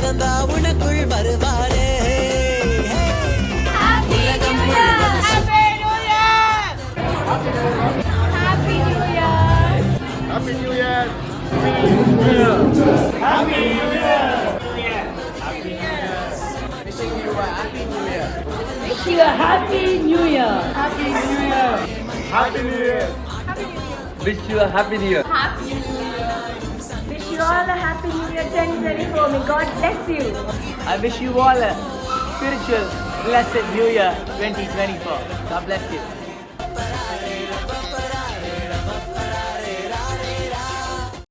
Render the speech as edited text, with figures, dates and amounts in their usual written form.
திறந்தா உனக்குள் வருவாரே. உலகம் முழுவதும் Happy New Year! Wish you a happy New Year. Happy New Year! Wish you a happy new year. Wish you all a happy New Year 2024. May God bless you. I wish you all a spiritual, blessed New Year 2024. God bless you.